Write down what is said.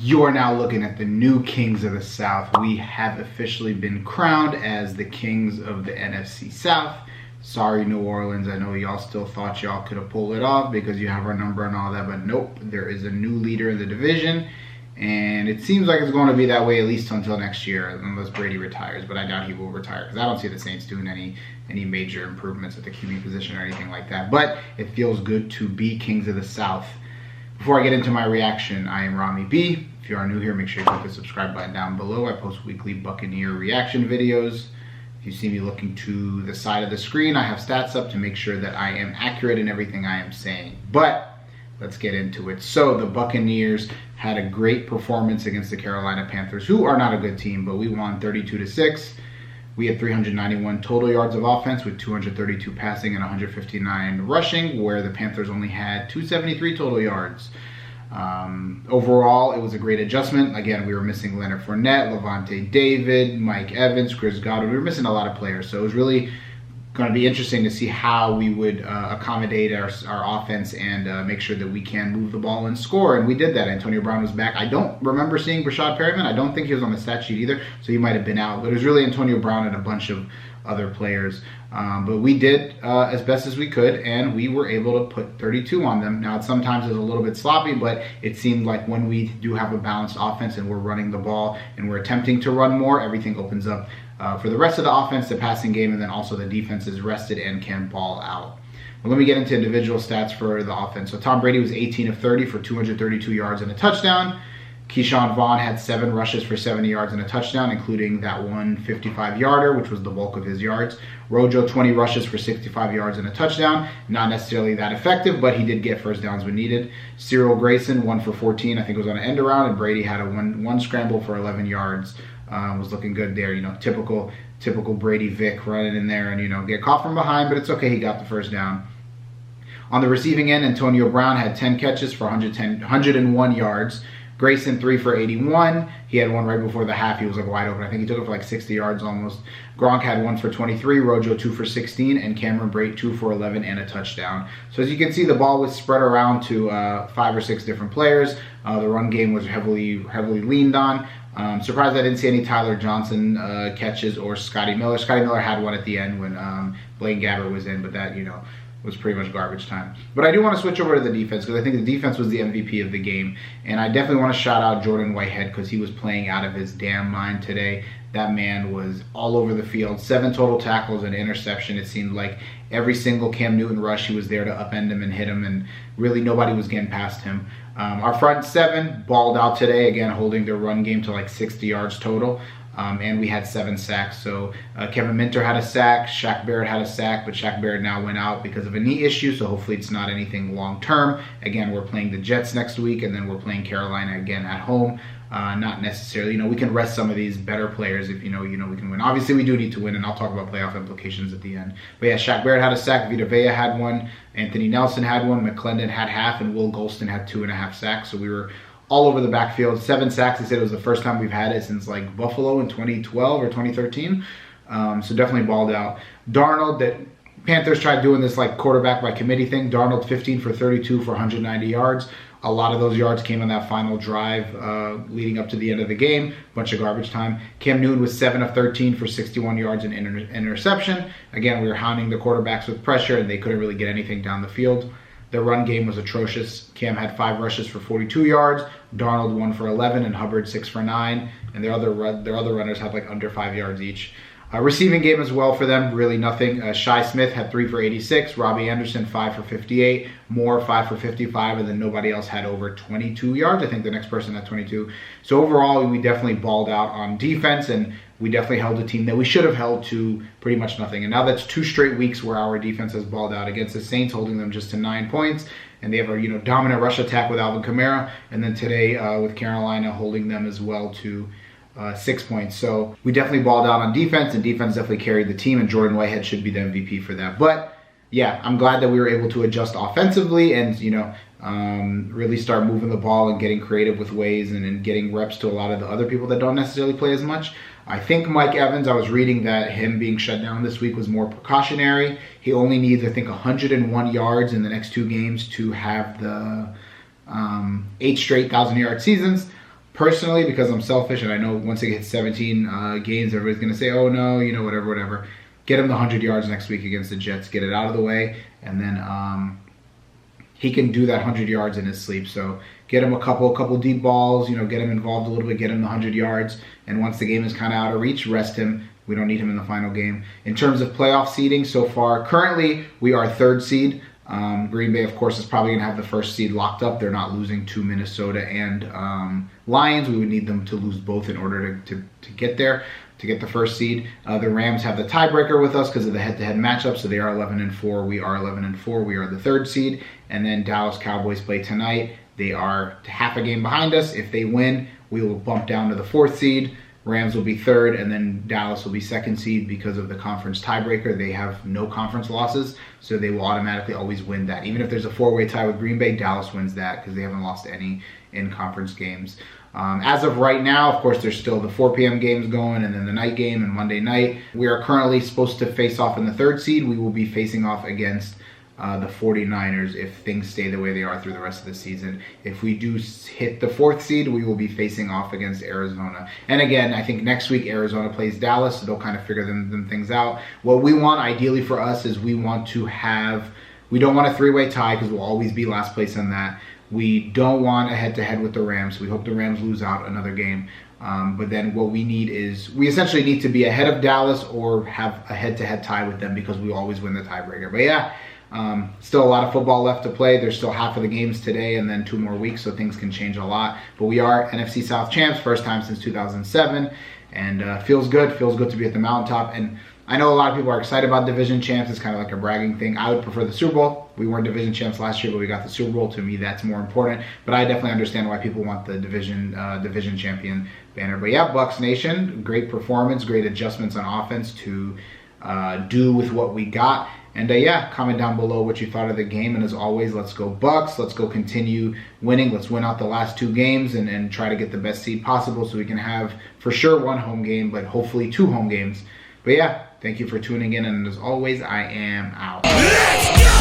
You are now looking at the new Kings of the South. We have officially been crowned as the Kings of the NFC South. Sorry, New Orleans. I know y'all still thought y'all could have pulled it off because you have our number and all that, but nope. There is a new leader in the division, and it seems like it's going to be that way at least until next year, unless Brady retires. But I doubt he will retire because I don't see the Saints doing any major improvements at the QB position or anything like that. But it feels good to be Kings of the South. Before I get into my reaction, I am Rami B. If you are new here, make sure you click the subscribe button down below. I post weekly Buccaneer reaction videos. If you see me looking to the side of the screen, I have stats up to make sure that I am accurate in everything I am saying. But let's get into it. So the Buccaneers had a great performance against the Carolina Panthers, who are not a good team, but we won 32-6. We had 391 total yards of offense with 232 passing and 159 rushing, where the Panthers only had 273 total yards. Overall, it was a great adjustment. Again, we were missing Leonard Fournette, Levante David, Mike Evans, Chris Godwin. We were missing a lot of players, so it was really going to be interesting to see how we would accommodate our offense and make sure that we can move the ball and score. And we did that. Antonio Brown was back. I don't remember seeing Brashad Perriman. I don't think he was on the stat sheet either, so he might have been out. But it was really Antonio Brown and a bunch of other players. But we did as best as we could, and we were able to put 32 on them. Now, sometimes it's a little bit sloppy, but it seemed like when we do have a balanced offense and we're running the ball and we're attempting to run more, everything opens up for the rest of the offense, the passing game, and then also the defense is rested and can ball out. Well, let me get into individual stats for the offense. So Tom Brady was 18 of 30 for 232 yards and a touchdown. Keyshawn Vaughn had 7 rushes for 70 yards and a touchdown, including that one 55-yarder, which was the bulk of his yards. Rojo, 20 rushes for 65 yards and a touchdown. Not necessarily that effective, but he did get first downs when needed. Cyril Grayson, 1 for 14, I think it was on an end around, and Brady had a one scramble for 11 yards. Was looking good there, typical Brady Vic running in there and, get caught from behind, but it's okay, he got the first down. On the receiving end, Antonio Brown had 10 catches for 101 yards. Grayson, 3 for 81. He had one right before the half. He was wide open. I think he took it for 60 yards almost. Gronk had 1 for 23. Rojo, 2 for 16. And Cameron Brate, 2 for 11 and a touchdown. So as you can see, the ball was spread around to 5 or 6 different players. The run game was heavily leaned on. Surprised I didn't see any Tyler Johnson catches or Scotty Miller. Scotty Miller had one at the end when Blaine Gabbert was in, but that, was pretty much garbage time. But I do want to switch over to the defense because I think the defense was the MVP of the game. And I definitely want to shout out Jordan Whitehead because he was playing out of his damn mind today. That man was all over the field. 7 total tackles and an interception. It seemed like every single Cam Newton rush, he was there to upend him and hit him, and really nobody was getting past him. Our front 7 balled out today, again holding their run game to 60 yards total. And we had 7 sacks. So Kevin Minter had a sack, Shaq Barrett had a sack, but Shaq Barrett now went out because of a knee issue, so hopefully it's not anything long term. Again, we're playing the Jets next week, and then we're playing Carolina again at home. Not necessarily, we can rest some of these better players if we can win. Obviously, we do need to win, and I'll talk about playoff implications at the end. But yeah, Shaq Barrett had a sack, Vita Vea had one, Anthony Nelson had one, McClendon had half, and Will Golston had 2.5 sacks. So we were all over the backfield. 7 sacks. They said it was the first time we've had it since Buffalo in 2012 or 2013. So definitely balled out. Darnold, that Panthers tried doing this quarterback by committee thing. Darnold 15 for 32 for 190 yards. A lot of those yards came on that final drive leading up to the end of the game. Bunch of garbage time. Cam Newton was 7 of 13 for 61 yards and interception. Again, we were hounding the quarterbacks with pressure, and they couldn't really get anything down the field. Their run game was atrocious. Cam had 5 rushes for 42 yards. Darnold 1 for 11, and Hubbard 6 for 9. And their other runners had under 5 yards each. Receiving game as well for them, really nothing. Shi Smith had 3 for 86. Robbie Anderson 5 for 58. Moore 5 for 55, and then nobody else had over 22 yards. I think the next person had 22. So overall, we definitely balled out on defense, and we definitely held a team that we should have held to pretty much nothing. And now that's 2 straight weeks where our defense has balled out against the Saints, holding them just to 9 points. And they have a dominant rush attack with Alvin Kamara, and then today with Carolina holding them as well to 6 points. So we definitely balled out on defense, and defense definitely carried the team, and Jordan Whitehead should be the MVP for that. But yeah, I'm glad that we were able to adjust offensively and really start moving the ball and getting creative with ways and getting reps to a lot of the other people that don't necessarily play as much. I think Mike Evans, I was reading that him being shut down this week was more precautionary. He only needs, I think, 101 yards in the next 2 games to have the 8 straight 1,000-yard seasons. personally, because I'm selfish and I know once it gets 17 games, everybody's going to say, oh no, you know, whatever. Get him the 100 yards next week against the Jets. Get it out of the way. And then he can do that 100 yards in his sleep. So get him a couple deep balls, you know, get him involved a little bit, get him the 100 yards. And once the game is kind of out of reach, rest him. We don't need him in the final game. In terms of playoff seeding so far, currently we are 3rd seed. Green Bay, of course, is probably going to have the 1st seed locked up. They're not losing to Minnesota and Lions. We would need them to lose both in order to get there, to get the 1st seed. The Rams have the tiebreaker with us because of the head-to-head matchup, so they are 11-4. We are 11-4. We are the 3rd seed. And then Dallas Cowboys play tonight. They are half a game behind us. If they win, we will bump down to the 4th seed. Rams will be 3rd, and then Dallas will be 2nd seed because of the conference tiebreaker. They have no conference losses, so they will automatically always win that. Even if there's a 4-way tie with Green Bay, Dallas wins that because they haven't lost any in conference games. As of right now, of course, there's still the 4 p.m. games going and then the night game and Monday night. We are currently supposed to face off in the 3rd seed. We will be facing off against the 49ers if things stay the way they are through the rest of the season. If we do hit the 4th seed, we will be facing off against Arizona. And again, I think next week Arizona plays Dallas, so they'll kind of figure them things out. What we want ideally for us is we don't want a 3-way tie because we'll always be last place in that. We don't want a head-to-head with the Rams. We hope the Rams lose out another game. But then what we need is, we essentially need to be ahead of Dallas or have a head-to-head tie with them because we always win the tiebreaker. But yeah, still a lot of football left to play. There's still half of the games today and then 2 more weeks, so things can change a lot. But we are NFC South champs, first time since 2007, and feels good. Feels good to be at the mountaintop. And I know a lot of people are excited about division champs. It's kind of like a bragging thing. I would prefer the Super Bowl. We weren't division champs last year, but we got the Super Bowl. To me, that's more important. But I definitely understand why people want the division champion banner. But yeah, Bucs Nation, great performance, great adjustments on offense to do with what we got. And yeah, comment down below what you thought of the game. And as always, let's go Bucs. Let's go continue winning. Let's win out the last 2 games and try to get the best seed possible so we can have for sure 1 home game, but hopefully 2 home games. But yeah, thank you for tuning in. And as always, I am out. Let's go!